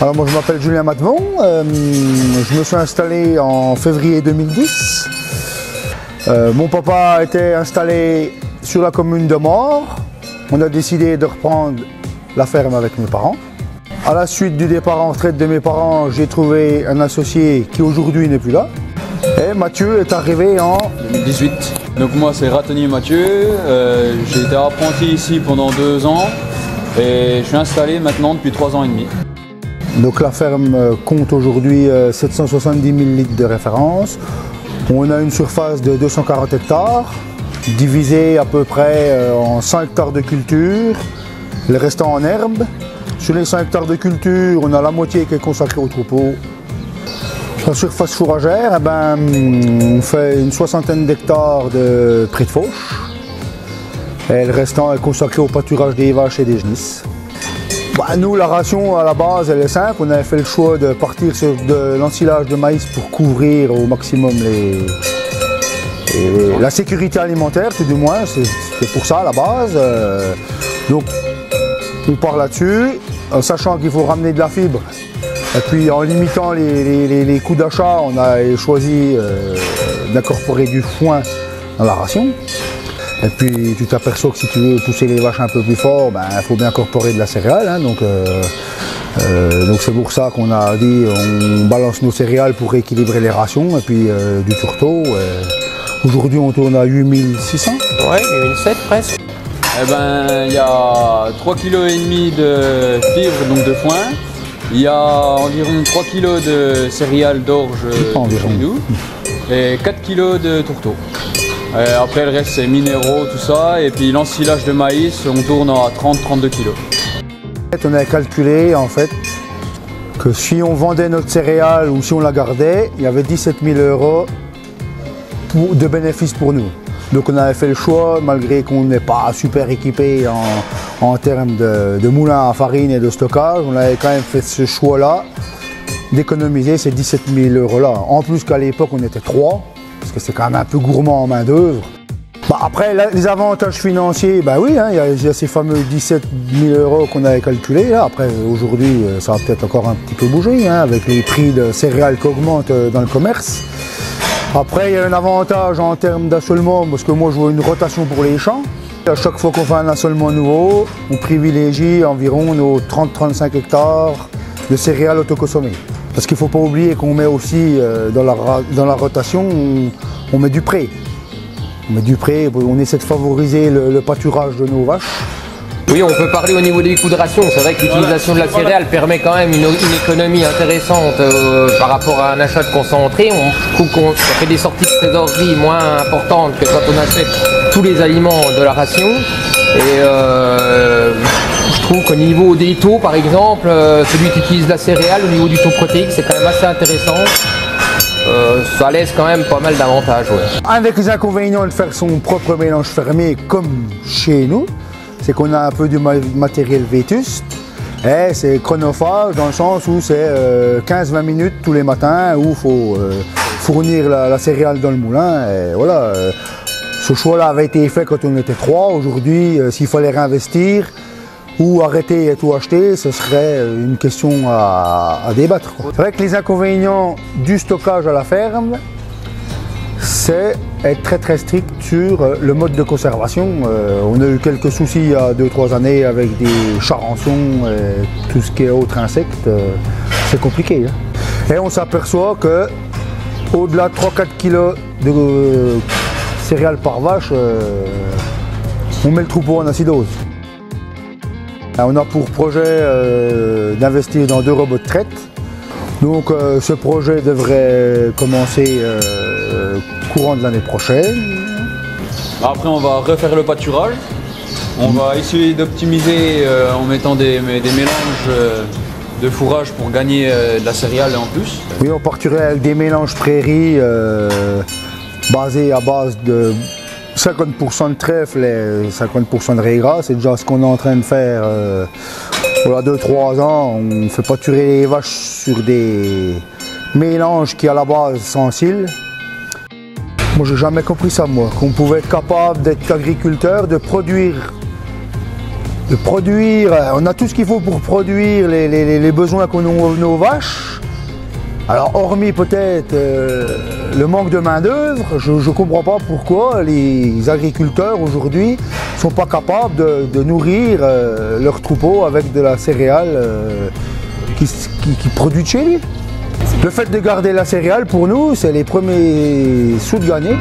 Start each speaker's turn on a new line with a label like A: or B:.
A: Alors moi je m'appelle Julien Matvon, je me suis installé en février 2010. Mon papa était installé sur la commune de Mort. On a décidé de reprendre la ferme avec mes parents. À la suite du départ en retraite de mes parents, j'ai trouvé un associé qui aujourd'hui n'est plus là. Et Mathieu est arrivé en
B: 2018. Donc moi c'est Ratonnier Mathieu, j'ai été apprenti ici pendant 2 ans et je suis installé maintenant depuis 3 ans et demi.
A: Donc la ferme compte aujourd'hui 770 000 litres de référence. On a une surface de 240 hectares, divisée à peu près en 100 hectares de culture, le restant en herbe. Sur les 100 hectares de culture, on a la moitié qui est consacrée au troupeau. Sur la surface fourragère, on fait une 60aine d'hectares de prés de fauche. Et le restant est consacré au pâturage des vaches et des genisses. Nous, la ration à la base, elle est simple. On avait fait le choix de partir sur de l'ensilage de maïs pour couvrir au maximum la sécurité alimentaire, tout du moins. C'est pour ça à la base. Donc, on part là-dessus, en sachant qu'il faut ramener de la fibre. Et puis, en limitant les coûts d'achat, on a choisi d'incorporer du foin dans la ration. Et puis tu t'aperçois que si tu veux pousser les vaches un peu plus fort, il faut bien incorporer de la céréale. Donc c'est pour ça qu'on a dit on balance nos céréales pour équilibrer les rations et puis du tourteau. Aujourd'hui on tourne à 8600.
C: Ouais, 8700 presque.
B: Il y a 3,5 kg de fibres, donc de foin. Il y a environ 3 kg de céréales d'orge chez nous et 4 kg de tourteau. Après le reste c'est minéraux, tout ça, et puis l'ensilage de maïs, on tourne à 30-32 kg.
A: On a calculé en fait que si on vendait notre céréale ou si on la gardait, il y avait 17 000 € de bénéfices pour nous. Donc on avait fait le choix, malgré qu'on n'est pas super équipé en termes de moulins à farine et de stockage, on avait quand même fait ce choix-là d'économiser ces 17 000 € là. En plus qu'à l'époque on était 3. Parce que c'est quand même un peu gourmand en main d'œuvre. Après, les avantages financiers, oui, il y a ces fameux 17 000 € qu'on avait calculés. Là. Après, aujourd'hui, ça va peut-être encore un petit peu bouger, avec les prix de céréales qui augmentent dans le commerce. Après, il y a un avantage en termes d'assolement, parce que moi, je vois une rotation pour les champs. À chaque fois qu'on fait un assolement nouveau, on privilégie environ nos 30-35 hectares de céréales autoconsommées. Parce qu'il ne faut pas oublier qu'on met aussi dans la rotation, on met du pré. On met du pré, on essaie de favoriser le pâturage de nos vaches.
C: Oui, on peut parler au niveau des coûts de ration. C'est vrai que l'utilisation de la céréale permet quand même une économie intéressante par rapport à un achat de concentré. Je trouve qu'on fait des sorties de trésorerie moins importantes que quand on achète tous les aliments de la ration. Et je trouve qu'au niveau des taux, par exemple, celui qui utilise la céréale, au niveau du taux protéique, c'est quand même assez intéressant. Ça laisse quand même pas mal d'avantages. Ouais.
A: Avec les inconvénients de faire son propre mélange fermé comme chez nous, c'est qu'on a un peu du matériel vétuste. Et c'est chronophage dans le sens où c'est 15-20 minutes tous les matins où il faut fournir la céréale dans le moulin. Et voilà. Ce choix-là avait été fait quand on était 3. Aujourd'hui, s'il fallait réinvestir ou arrêter et tout acheter, ce serait une question à débattre. C'est vrai que les inconvénients du stockage à la ferme, c'est être très très strict sur le mode de conservation. On a eu quelques soucis il y a 2-3 années avec des charançons et tout ce qui est autres insectes. C'est compliqué. Et on s'aperçoit que au-delà de 3-4 kg de céréales par vache, on met le troupeau en acidose. On a pour projet d'investir dans 2 robots de traite. Donc ce projet devrait commencer courant de l'année prochaine.
B: Après on va refaire le pâturage. On va essayer d'optimiser en mettant des mélanges de fourrage pour gagner de la céréale en plus.
A: Oui, on partirait avec des mélanges prairies basés à base de 50% de trèfle et 50% de raie gras. C'est déjà ce qu'on est en train de faire. Voilà 2-3 ans, on fait pâturer les vaches sur des mélanges qui à la base sensibles. Moi j'ai jamais compris ça, moi, qu'on pouvait être capable d'être agriculteur, de produire de produire, on a tout ce qu'il faut pour produire les besoins qu'ont nos vaches. Alors hormis peut-être le manque de main d'œuvre, je ne comprends pas pourquoi les agriculteurs aujourd'hui ne sont pas capables de nourrir leurs troupeaux avec de la céréale qui produit chez lui. Le fait de garder la céréale pour nous, c'est les premiers sous de l'année.